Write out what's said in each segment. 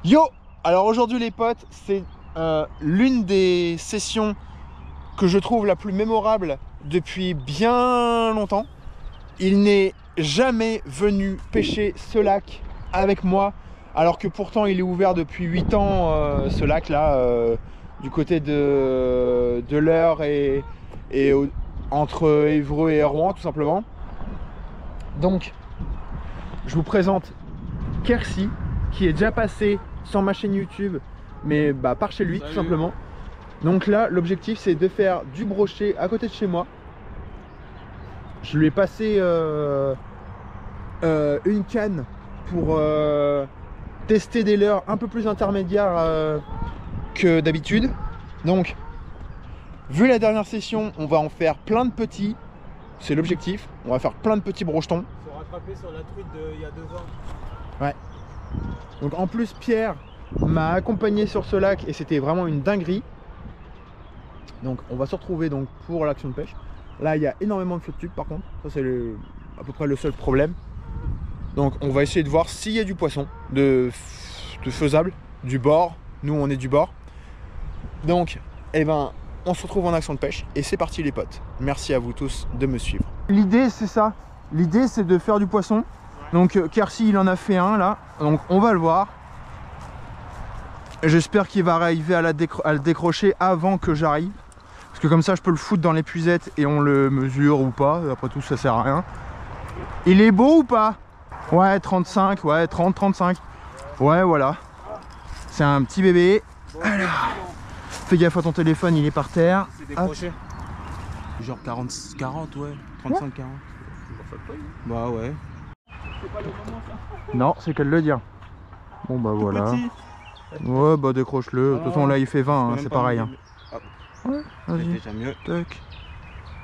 Yo! Alors aujourd'hui les potes, c'est l'une des sessions que je trouve la plus mémorable depuis bien longtemps. Il n'est jamais venu pêcher ce lac avec moi, alors que pourtant il est ouvert depuis 8 ans, ce lac là, du côté de l'Eure entre Évreux et Rouen tout simplement. Donc je vous présente Kersi, qui est déjà passé sur ma chaîne YouTube, mais par chez lui. Salut. Tout simplement. Donc là l'objectif c'est de faire du brochet à côté de chez moi. Je lui ai passé une canne pour tester des leurres un peu plus intermédiaires que d'habitude. Donc vu la dernière session, on va en faire plein de petits. C'est l'objectif, on va faire plein de petits brochetons. Se rattraper sur la truite d'il y a 2 ans. Ouais. Donc en plus Pierre m'a accompagné sur ce lac et c'était vraiment une dinguerie. Donc on va se retrouver donc pour l'action de pêche. Là il y a énormément de flotte tube par contre. Ça c'est à peu près le seul problème. Donc on va essayer de voir s'il y a du poisson, de faisable, du bord. Nous on est du bord. Donc on se retrouve en action de pêche et c'est parti les potes. Merci à vous tous de me suivre. L'idée c'est ça. L'idée c'est de faire du poisson. Donc Kersi il en a fait un là, donc on va le voir. J'espère qu'il va arriver à le décrocher avant que j'arrive. Parce que comme ça je peux le foutre dans l'épuisette et on le mesure ou pas. Après tout ça sert à rien. Il est beau ou pas? Ouais 35, ouais 30, 35. Ouais voilà. C'est un petit bébé. Alors, fais gaffe à ton téléphone, il est par terre. C'est décroché. Genre 40, ouais. 35, ouais. 40. Bah ouais. Pas le moment, ça. Non, c'est qu'à le dire. Bon bah voilà. Petit. Ouais bah décroche-le. De toute façon là il fait 20, hein, c'est pareil. Hein. Ah. Ouais, vas-y. Déjà mieux. Toc.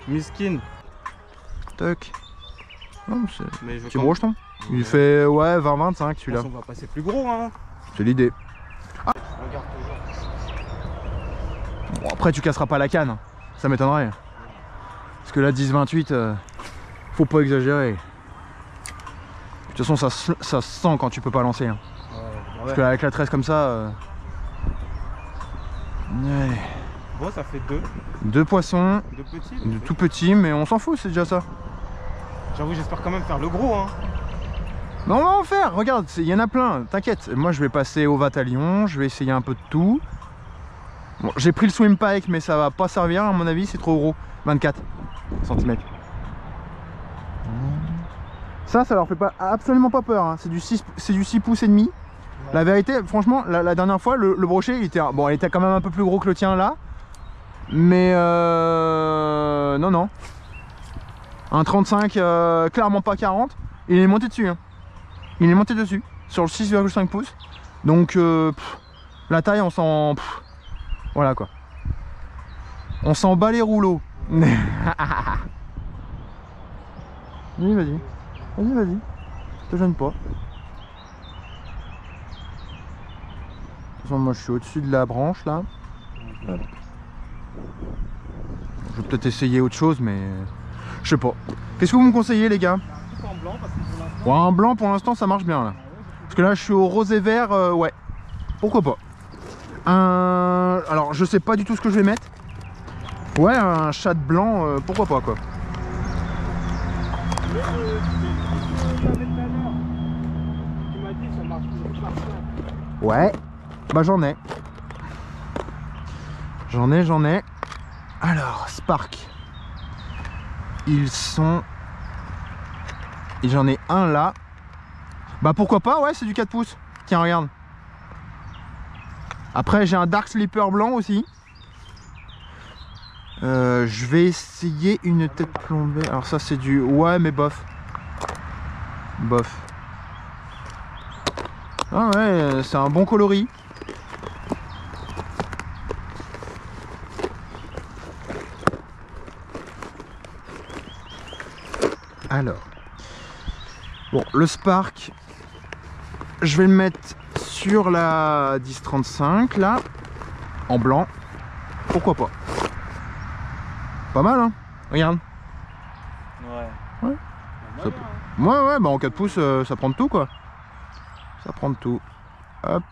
Miskin. Toc. Non mais petit brocheton. Il fait ouais 20-25 celui-là. On va passer plus gros hein. C'est l'idée. Ah. Regarde toujours. Bon après tu casseras pas la canne. Ça m'étonnerait. Parce que là 10-28, faut pas exagérer. De toute façon ça se sent quand tu peux pas lancer. Hein. Ouais. Parce qu'avec la tresse comme ça... Ouais. Bon ça fait 2 poissons. 2 petits. De tout petits mais on s'en fout, c'est déjà ça. J'avoue j'espère quand même faire le gros hein. Mais on va en faire, regarde, il y en a plein, t'inquiète. Moi je vais passer au Vatalion, je vais essayer un peu de tout. Bon, j'ai pris le swim pike mais ça va pas servir à mon avis, c'est trop gros. 24 cm. Ça leur fait absolument pas peur, hein. C'est du 6 pouces et demi. Ouais. La vérité, franchement, la dernière fois, le brochet, il était quand même un peu plus gros que le tien là. Mais non. Un 35, clairement pas 40. Il est monté dessus. Hein. Il est monté dessus, sur le 6,5 pouces. Donc, la taille, on s'en... Voilà quoi. On s'en bat les rouleaux. Ouais. Oui, vas-y. Vas-y, te gêne pas. De toute façon, moi je suis au-dessus de la branche là. Hop. Je vais peut-être essayer autre chose, mais je sais pas. Qu'est-ce que vous me conseillez, les gars? Un blanc, parce que pour l'instant... Ouais, un blanc pour l'instant ça marche bien là. Parce que là je suis au rose et vert, ouais. Pourquoi pas. Alors je sais pas du tout ce que je vais mettre. Ouais, un chat blanc, pourquoi pas quoi. Ouais, bah j'en ai. J'en ai. Alors, Spark. Ils sont... Et j'en ai un là. Bah pourquoi pas, ouais, c'est du 4 pouces. Tiens, regarde. Après, j'ai un Dark Sleeper blanc aussi. Je vais essayer une tête plombée. Alors ça, c'est du... Ouais, mais bof. Bof. Ah ouais, c'est un bon coloris. Alors. Bon, le Spark, je vais le mettre sur la 10-35 là, en blanc. Pourquoi pas. Pas mal hein. Regarde. Ouais. Ça... Ouais, bah en 4 pouces, ça prend de tout quoi. Ça prend de tout. Hop.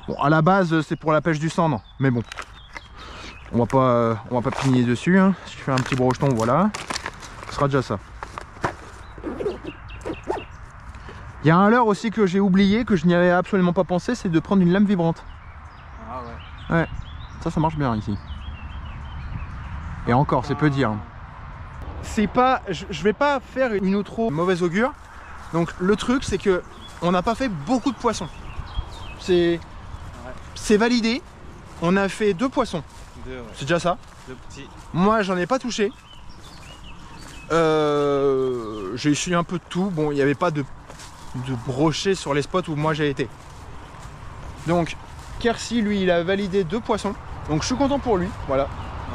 Bon, à la base, c'est pour la pêche du cendre, mais bon. On va pas pigner dessus, hein. Si je fais un petit brocheton, voilà. Ce sera déjà ça. Il y a un leurre aussi que j'ai oublié, que je n'y avais absolument pas pensé, c'est de prendre une lame vibrante. Ah ouais. Ouais, ça marche bien ici. Et encore, c'est peu dire. C'est pas, je vais pas faire une outro mauvaise augure. Donc le truc, c'est que on n'a pas fait beaucoup de poissons. C'est validé. On a fait 2 poissons. Ouais. C'est déjà ça. 2 petits. Moi, j'en ai pas touché. J'ai essuyé un peu de tout. Bon, il n'y avait pas de brochet sur les spots où moi j'ai été. Donc, Kersi, lui, il a validé 2 poissons. Donc, je suis content pour lui. Voilà.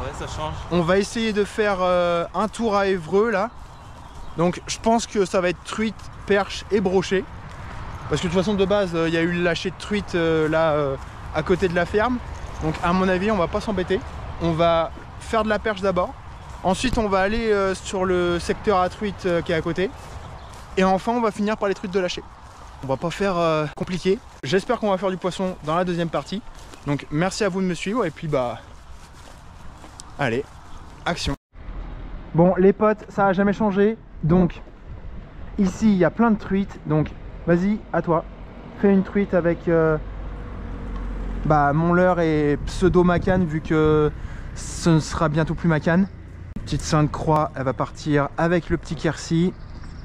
Ouais, ça change. On va essayer de faire un tour à Évreux là. Donc, je pense que ça va être truite, perche et brochet. Parce que de toute façon, de base, il y a eu le lâcher de truite là à côté de la ferme. Donc, à mon avis, on va pas s'embêter. On va faire de la perche d'abord. Ensuite, on va aller sur le secteur à truite qui est à côté. Et enfin, on va finir par les truites de lâcher. On va pas faire compliqué. J'espère qu'on va faire du poisson dans la deuxième partie. Donc, merci à vous de me suivre. Et puis, bah... allez, action. Bon, les potes, ça a jamais changé. Donc, ici, il y a plein de truites. Donc, vas-y, à toi. Fais une truite avec mon leurre et pseudo macane, vu que ce ne sera bientôt plus macane. Petite Sainte Croix, elle va partir avec le petit Kersi. De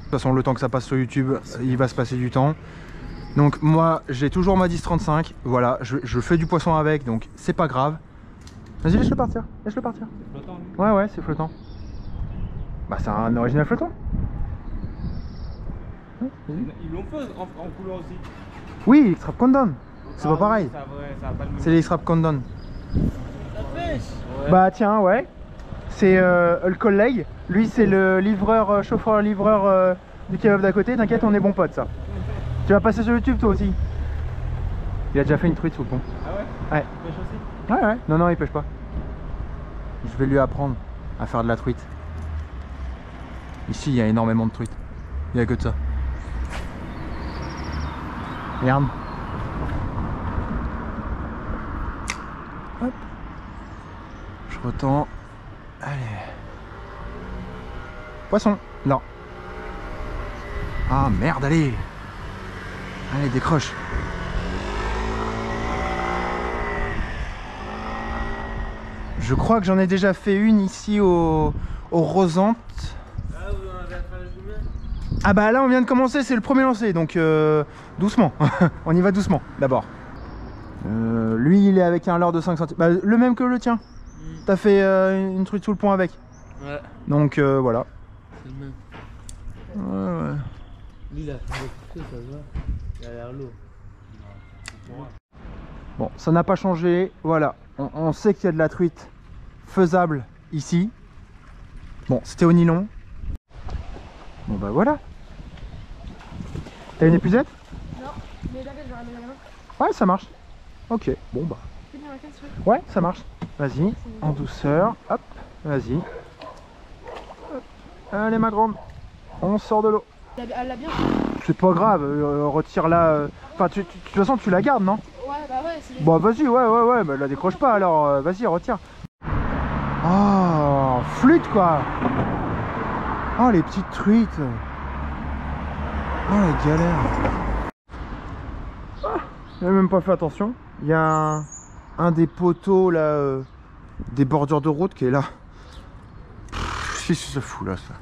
toute façon, le temps que ça passe sur YouTube, il va se passer du temps. Donc moi, j'ai toujours ma 10-35. Voilà, je fais du poisson avec, donc c'est pas grave. Vas-y, laisse-le partir. Laisse-le partir. C'est flottant, lui. Ouais, c'est flottant. Bah, c'est un original flottant. Ils l'ont fait en couleur aussi. Oui, X-Rap Condon. C'est pas pareil. C'est les X-Rap Condon. La pêche. Ouais. Bah tiens, ouais. C'est le collègue. Lui, c'est le livreur, chauffeur-livreur du kebab d'à côté. T'inquiète, on est bons potes, ça. Tu vas passer sur YouTube, toi aussi. Il a déjà fait une truite sous le pont. Ah ouais? Ouais. Il pêche aussi? Ouais. Non, il pêche pas. Je vais lui apprendre à faire de la truite. Ici, il y a énormément de truites. Il n'y a que de ça. Regarde. Hop. Je retends. Allez. Poisson. Non. Ah merde, allez. Allez, décroche. Je crois que j'en ai déjà fait une ici au Rosante. Ah, vous en avez à faire les combien? Ah bah là on vient de commencer, c'est le premier lancé, donc doucement. On y va doucement d'abord. Lui il est avec un leurre de 5 cm. Bah, le même que le tien. T'as fait une truite sous le pont avec. Ouais. Donc voilà. C'est le même. Ouais. Lui il a fait le ça se voit. Il a l'air lourd. Bon, ça n'a pas changé. Voilà. On sait qu'il y a de la truite faisable ici. Bon, c'était au nylon. Bon bah voilà. T'as une épuisette? Non, mais là, je vais ramener la main. Ouais, ça marche. Ok, bon bah. Tu peux venir avec elle, s'il te plaît? Ouais, ça marche. Vas-y, en douceur. Hop, vas-y. Hop. Allez ma grande, on sort de l'eau. Elle l'a bien. C'est pas grave, retire-la. Enfin, de toute façon, tu la gardes, non? Ouais, bah ouais, c'est Bon, vas-y, ouais, bah la décroche pas alors. Vas-y, retire. Oh, flûte quoi. Oh, les petites truites. Oh, la galère. Ah, j'ai même pas fait attention. Il y a un des poteaux là, des bordures de route qui est là. Si c'est fou là, ça.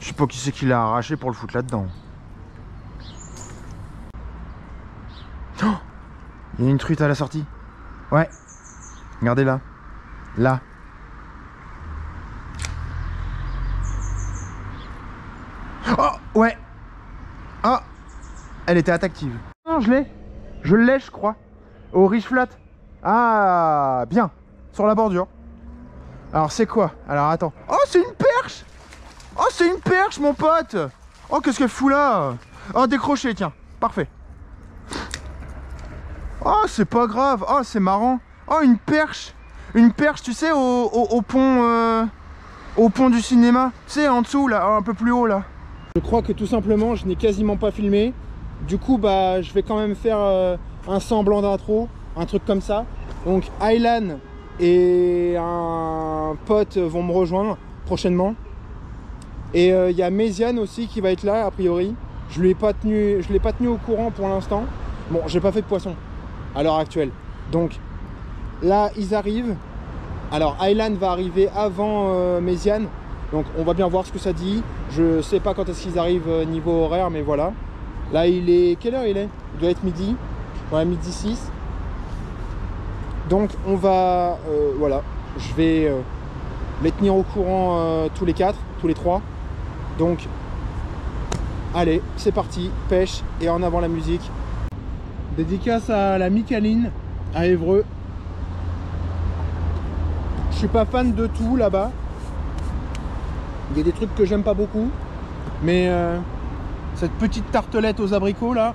Je sais pas qui c'est qui l'a arraché pour le foutre là-dedans. Oh, il y a une truite à la sortie. Ouais. Regardez là. Là. Oh, ouais. Oh, elle était attaqutive. Non, je l'ai. Je l'ai, je crois. Au riche flat. Ah, bien. Sur la bordure. Alors, c'est quoi? Alors, attends. Oh, c'est une perche. Oh, c'est une perche, mon pote. Oh, qu'est-ce qu'elle fout là? Oh, décroché, tiens. Parfait. Oh, c'est pas grave. Oh, c'est marrant. Oh, une perche. Une perche, tu sais, au pont du cinéma. Tu sais, en dessous, là, un peu plus haut, là. Je crois que tout simplement, je n'ai quasiment pas filmé. Du coup, bah, je vais quand même faire un semblant d'intro, un truc comme ça. Donc Aylan et un pote vont me rejoindre prochainement. Et il y a Méziane aussi qui va être là a priori. Je l'ai pas tenu au courant pour l'instant. Bon, j'ai pas fait de poisson à l'heure actuelle. Donc là, ils arrivent. Alors Aylan va arriver avant Méziane. Donc on va bien voir ce que ça dit. Je sais pas quand est-ce qu'ils arrivent niveau horaire, mais voilà. Là, il est... Quelle heure il est? Il doit être midi. Ouais, midi 6. Donc on va... voilà. Je vais les tenir au courant tous les 4, tous les 3. Donc, allez, c'est parti, pêche et en avant la musique. Dédicace à la Micaline, à Évreux. Je suis pas fan de tout là-bas. Il y a des trucs que j'aime pas beaucoup. Mais cette petite tartelette aux abricots là,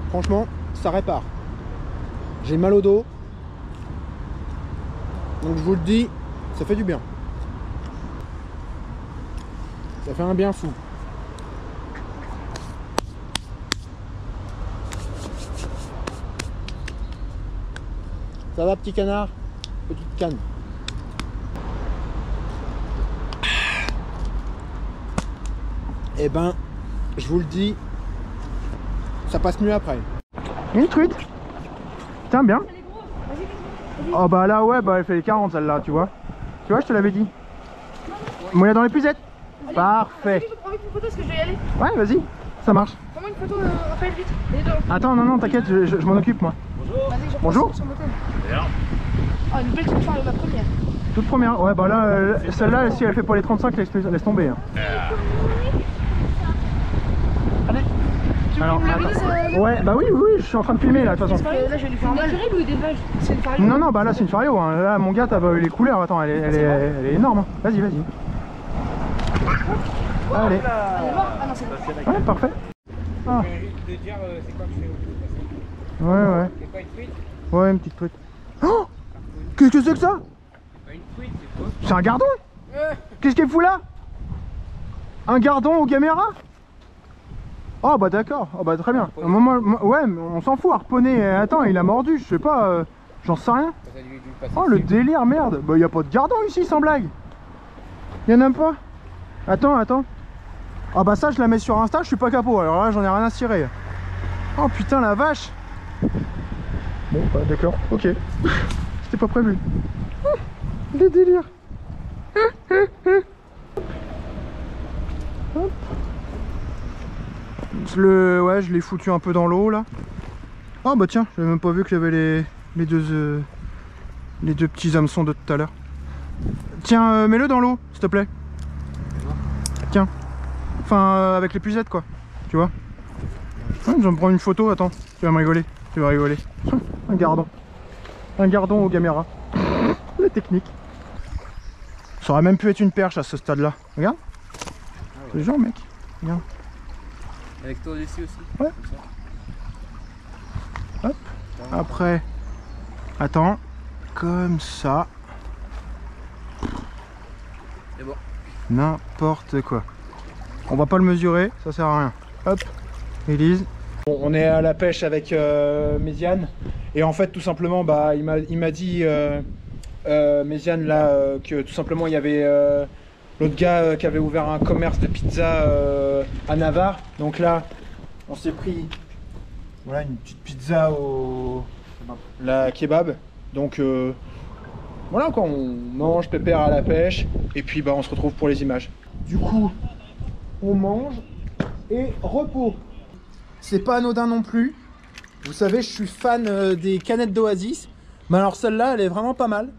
franchement, ça répare. J'ai mal au dos. Donc je vous le dis, ça fait du bien. Ça fait un bien fou. Ça va, petit canard? Petite canne. Eh ben, je vous le dis, ça passe mieux après. Une truite. Tiens bien. Oh bah là ouais, bah elle fait les 40 celle-là, tu vois. Tu vois, je te l'avais dit. Moi, il est dans les pucettes. Parfait. Je prends une photo parce que je vais y aller. Ouais, vas-y, ça marche. Prends-moi une photo, Raphaël, vite. Attends, non, t'inquiète, je m'en occupe moi. Bonjour. Oh, une belle petite fois, ma première. Toute première, ouais, bah là, celle-là, si elle fait pas les 35, laisse tomber. Hein. Allez. Alors, ouais, bah oui, je suis en train de filmer là, de toute façon. Là, je vais lui faire un mal. Ou des vaches. C'est une fario. Non, bah là, c'est une fario. Hein. Là, mon gars, t'as vu les couleurs. Attends, elle est énorme. Hein. Vas-y. Allez. Ah non, c'est pas. Ouais, parfait. Ah. De dire c'est quoi que je fais au tout. Ouais. C'est pas une truite? Ouais, une petite truite. Oh, qu'est-ce que c'est que ça? Pas une truite, c'est quoi? C'est un gardon? Qu'est-ce qu'il fout là? Un gardon aux caméras? Oh bah d'accord, oh bah très bien. Ouais, mais on s'en fout, harponner. Attends, il a mordu, je sais pas, j'en sais rien. Oh le délire, merde. Bah y a pas de gardon ici, sans blague. Y'en a même pas. Attends. Ah bah ça, je la mets sur Insta, je suis pas capot, alors là j'en ai rien à cirer. Oh putain la vache. Bon bah d'accord, ok. C'était pas prévu. Les délires. Hop. Je l'ai foutu un peu dans l'eau là. Oh bah tiens, j'avais même pas vu qu'il y avait les deux petits hameçons de tout à l'heure. Tiens, mets-le dans l'eau, s'il te plaît. Tiens. Enfin, avec les pucettes quoi. Tu vois. Ouais, je vais me prendre une photo, attends. Tu vas me rigoler. Un gardon. Un gardon aux caméras. La technique. Ça aurait même pu être une perche à ce stade là. Regarde. C'est genre mec. Regarde. Avec toi au-dessus aussi? Ouais. Hop. Après. Attends. Comme ça. C'est bon. N'importe quoi. On va pas le mesurer, ça sert à rien. Hop. Élise. Bon, on est à la pêche avec Méziane. Et en fait, tout simplement, bah, il m'a dit, Méziane, là, que tout simplement, il y avait l'autre gars qui avait ouvert un commerce de pizza à Navarre. Donc là, on s'est pris voilà, une petite pizza au la kebab. Donc voilà quoi, on mange pépère à la pêche. Et puis bah, on se retrouve pour les images. Du coup, on mange et repos. C'est pas anodin non plus. Vous savez, je suis fan des canettes d'Oasis. Mais alors celle-là, elle est vraiment pas mal.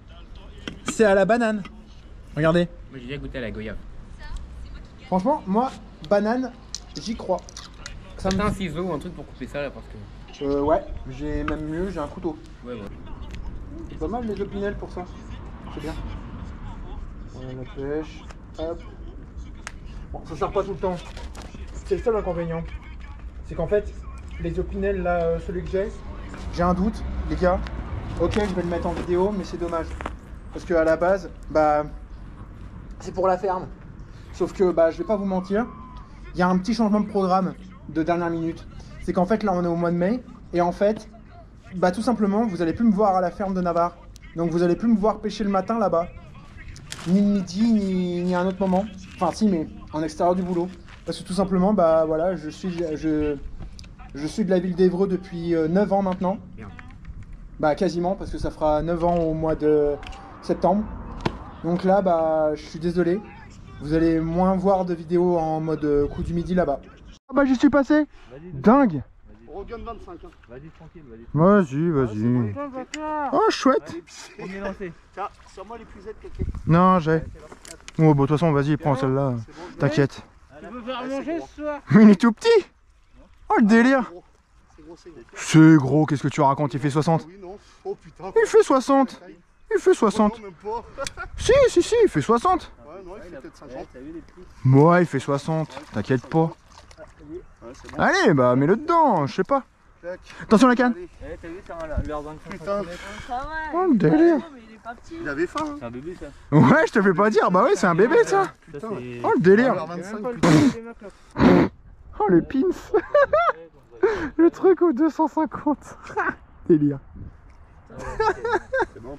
C'est à la banane. Regardez. Moi j'ai déjà goûté à la goyave. Franchement, moi, banane, j'y crois. Ça T'as un ciseau ou un truc pour couper ça là parce que... ouais, j'ai même mieux, j'ai un couteau. Ouais. C'est pas mal les opinels pour ça. C'est bien. Voilà la pêche. Hop. Bon, ça sert pas tout le temps. C'est le seul inconvénient. C'est qu'en fait, les opinels là, celui que j'ai un doute, les gars. Ok, je vais le mettre en vidéo, mais c'est dommage. Parce que à la base, bah, c'est pour la ferme. Sauf que, bah, je vais pas vous mentir, il y a un petit changement de programme de dernière minute. C'est qu'en fait, là, on est au mois de mai. Et en fait, bah tout simplement, vous allez plus me voir à la ferme de Navarre. Donc vous allez plus me voir pêcher le matin là-bas. Ni le midi, ni à un autre moment. Enfin si, mais en extérieur du boulot. Parce que tout simplement, bah voilà, je suis de la ville d'Évreux depuis 9 ans maintenant. Bah quasiment, parce que ça fera 9 ans au mois de septembre. Donc là, bah je suis désolé. Vous allez moins voir de vidéos en mode coup du midi là-bas. Ah bah j'y suis passé. Dingue. On regagne 25. Hein. Vas-y, tranquille, vas-y. Vas-y. Oh chouette. Premier lancé. Tiens, sur moi les puisettes, quelqu'un. Non, j'ai. Oh bah de toute façon, vas-y, prends celle-là. T'inquiète. Tu veux faire manger ce soir? Mais il est tout petit. Oh le délire. C'est gros, c'est gros. C'est gros, qu'est-ce que tu racontes? Il fait 60. Oui, non. Oh putain. Il fait 60. Il fait 60. Non, même pas. Si, il fait 60. Ouais, non, il fait peut-être 50. Ouais, il fait 60. T'inquiète pas. Ouais, c'est bon. Allez, bah mets-le dedans, je sais pas. Tac. Attention la canne. Allez. Eh, t'as vu, c'est leur 25 Putain. Oh le délire. Il avait faim. Hein. C'est un bébé ça. Ouais, je te fais pas dire. Bah ouais, c'est un bébé ça. Putain. Oh le délire. Alors 25, Oh le pins. Le truc au 250. Délire. c'est bon.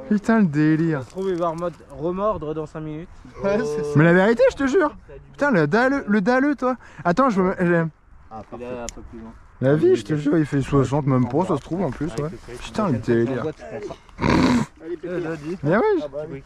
Putain le délire. Trouver voir mode remordre dans 5 minutes. Ouais, c'est ça. Mais la vérité, je te jure. Putain le dalleux toi. Attends, je me... Ah, Il est un peu plus loin. La vie, je te jure, il fait 60 même pas, ça se trouve en plus, ouais. Putain le délire. Allez, pété. Mais ouais, Ah bah oui.